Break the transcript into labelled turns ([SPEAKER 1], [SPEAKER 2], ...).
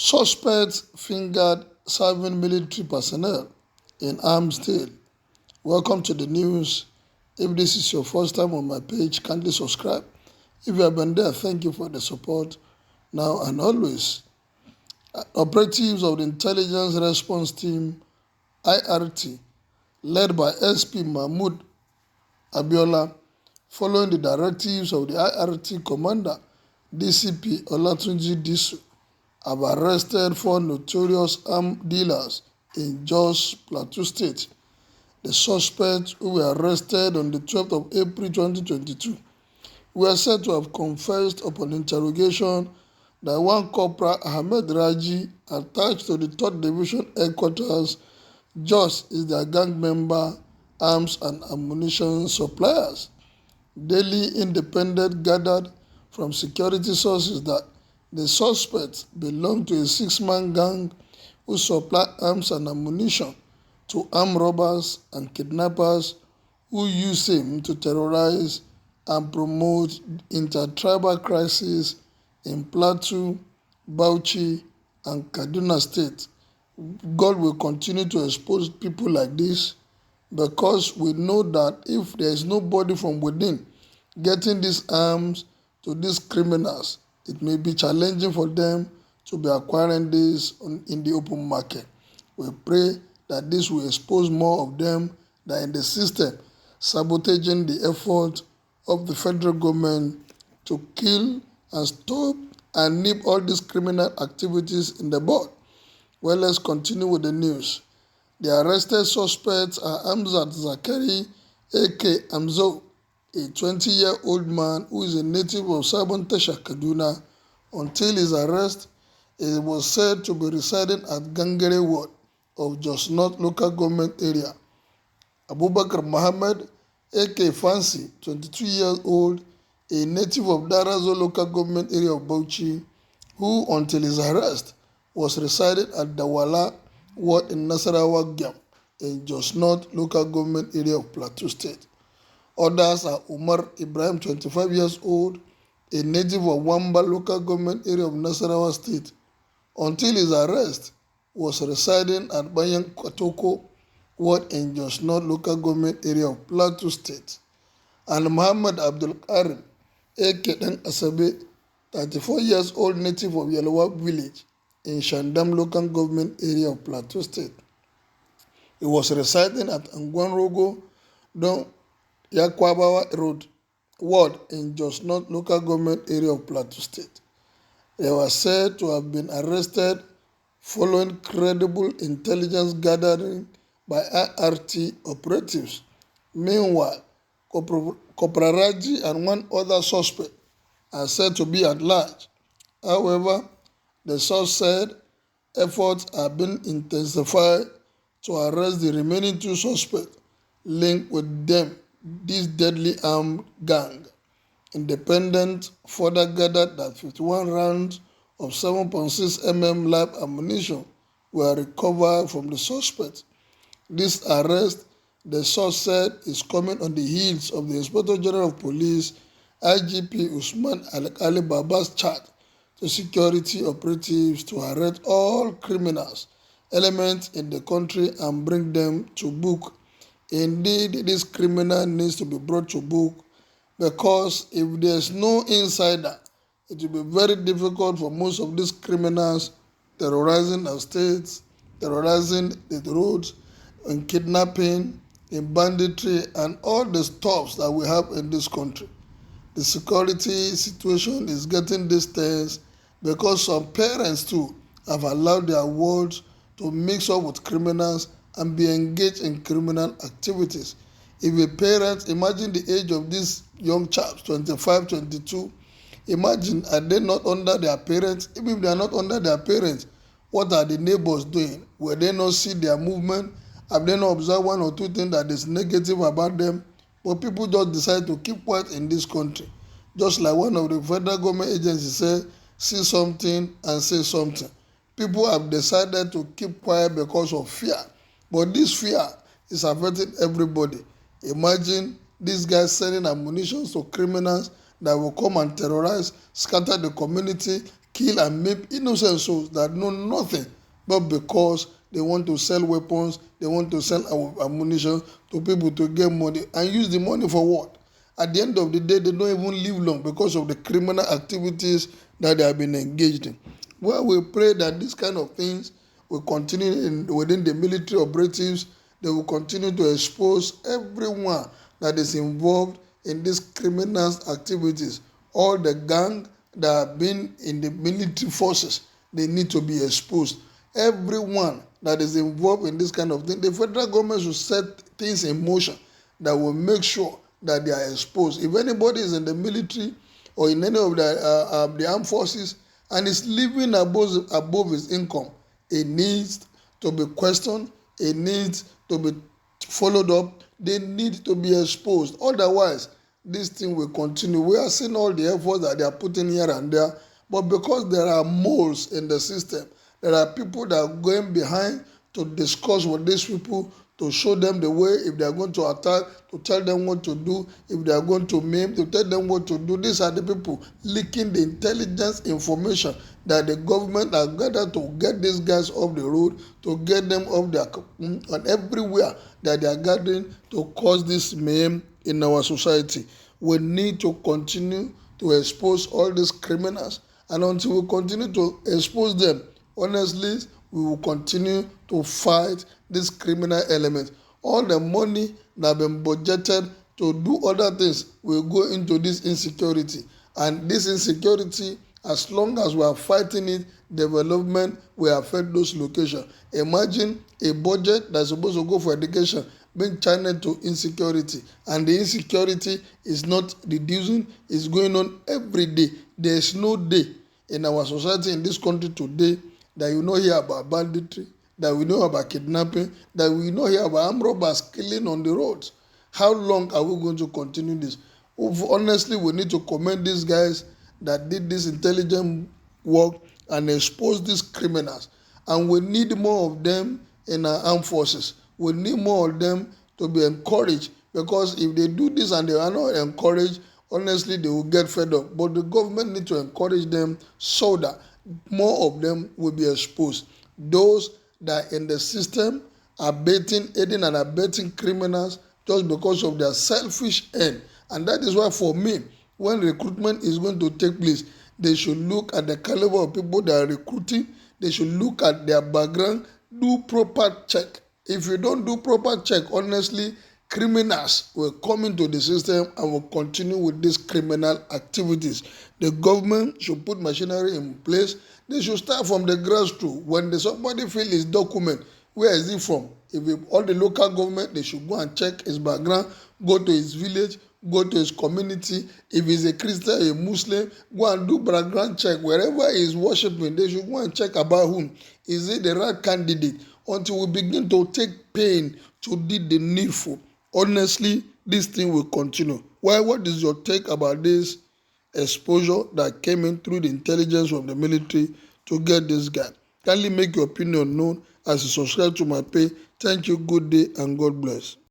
[SPEAKER 1] Suspects fingered serving military personnel in Âřmś state. Welcome to the news. If this is your first time on my page, kindly subscribe. If you have been there, thank you for the support now and always. Operatives of the Intelligence Response Team, IRT, led by SP Mahmoud Abiola, following the directives of the IRT commander, DCP Olatunji Disu, have arrested 4 notorious arms dealers in Jos Plateau State. The suspects, who were arrested on the 12th of April 2022, were said to have confessed upon interrogation that one Corporal Ahmed Raji, attached to the 3rd Division headquarters, Jos, is their gang member, arms and ammunition suppliers. Daily Independent gathered from security sources that the suspects belong to a 6-man gang who supply arms and ammunition to armed robbers and kidnappers who use him to terrorize and promote intertribal crises in Plateau, Bauchi, and Kaduna State. God will continue to expose people like this, because we know that if there is nobody from within getting these arms to these criminals, it may be challenging for them to be acquiring this in the open market. We pray that this will expose more of them that in the system, sabotaging the effort of the federal government to kill and stop and nip all these criminal activities in the bud. Well, let's continue with the news. The arrested suspects are Hamzat Zakari, a.k.a. Amzo, a 20-year-old man who is a native of Sabon Tasha, Kaduna. Until his arrest, he was said to be residing at Gangere Ward of Jos North local government area. Abubakar Mohammed, a.k.a. Fancy, 22 years old, a native of Darazo local government area of Bauchi, who until his arrest was residing at Dawala Ward in Nasarawa Gyam in Jos North local government area of Plateau State. Others are Umar Ibrahim, 25 years old, a native of Wamba local government area of Nasarawa State. Until his arrest, was residing at Bayan Kwatoko Ward in Jos North local government area of Plateau State. And Muhammad Abdul Karim, a.k.a. Asabe, 34 years old, native of Yalawa village in Shandam local government area of Plateau State. He was residing at Angwanrogo, Don Yakwabawa Road, Ward in Jos North local government area of Plateau State. They were said to have been arrested following credible intelligence gathering by IRT operatives. Meanwhile, Corporal Raji and one other suspect are said to be at large. However, the source said efforts are being intensified to arrest the remaining 2 suspects linked with them, this deadly armed gang. Independent further gathered that 51 rounds of 7.6 mm live ammunition were recovered from the suspects. This arrest, the source said, is coming on the heels of the Inspector General of Police, IGP Usman Ali Baba's charge to security operatives to arrest all criminals, elements in the country and bring them to book. Indeed, this criminal needs to be brought to book, because if there's no insider, it will be very difficult for most of these criminals terrorizing our states, terrorizing the roads, and kidnapping, in banditry, and all the stuffs that we have in this country. The security situation is getting this tense because some parents too have allowed their words to mix up with criminals and be engaged in criminal activities. If a parent, imagine the age of these young chaps, 25, 22, imagine, are they not under their parents? Even if they are not under their parents, what are the neighbors doing? Will they not see their movement? Have they not observed 1 or 2 things that is negative about them? But people just decide to keep quiet in this country. Just like one of the federal government agencies said, see something and say something. People have decided to keep quiet because of fear. But this fear is affecting everybody. Imagine these guys sending ammunition to criminals that will come and terrorize, scatter the community, kill and maim innocent souls that know nothing, but because they want to sell weapons, they want to sell ammunition to people to get money, and use the money for what? At the end of the day, they don't even live long because of the criminal activities that they have been engaged in. Well, we pray that this kind of things will continue within the military operatives. They will continue to expose everyone that is involved in these criminal activities. All the gang that have been in the military forces, they need to be exposed. Everyone that is involved in this kind of thing, the federal government should set things in motion that will make sure that they are exposed. If anybody is in the military or in any of the armed forces and is living above his income, it needs to be questioned, it needs to be followed up, they need to be exposed. Otherwise, this thing will continue. We are seeing all the efforts that they are putting here and there, but because there are moles in the system, there are people that are going behind to discuss with these people, to show them the way, if they are going to attack, to tell them what to do, if they are going to maim, to tell them what to do. These are the people leaking the intelligence information that the government has gathered to get these guys off the road, to get them off their and everywhere that they are gathering to cause this mayhem in our society. We need to continue to expose all these criminals, and until we continue to expose them, honestly, we will continue to fight this criminal element. All the money that have been budgeted to do other things will go into this insecurity. And this insecurity, as long as we are fighting it, development will affect those locations. Imagine a budget that's supposed to go for education being channeled to insecurity, and the insecurity is not reducing, it's going on every day. There is no day in our society, in this country today, that you know hear about banditry, that we know about kidnapping, that we know hear about armed robbers killing on the roads. How long are we going to continue this? Honestly, we need to commend these guys that did this intelligent work and expose these criminals. And we need more of them in our armed forces. We need more of them to be encouraged, because if they do this and they are not encouraged, honestly, they will get fed up. But the government need to encourage them so that more of them will be exposed. Those that in the system are aiding and abetting criminals just because of their selfish end. And that is why, for me, when recruitment is going to take place, they should look at the caliber of people that are recruiting. They should look at their background, do proper check. If you don't do proper check, honestly, criminals will come into the system and will continue with these criminal activities. The government should put machinery in place. They should start from the grassroots. When somebody fill his document, where is he from? All the local government, they should go and check his background, go to his village, go to his community. If he's a Christian, a Muslim, go and do background check. Wherever he is worshiping, they should go and check about whom. Is he the right candidate? Until we begin to take pain to do the needful. Honestly, this thing will continue. Why? What is your take about this exposure that came in through the intelligence of the military to get this guy? Kindly make your opinion known as you subscribe to my page. Thank you, good day, and God bless.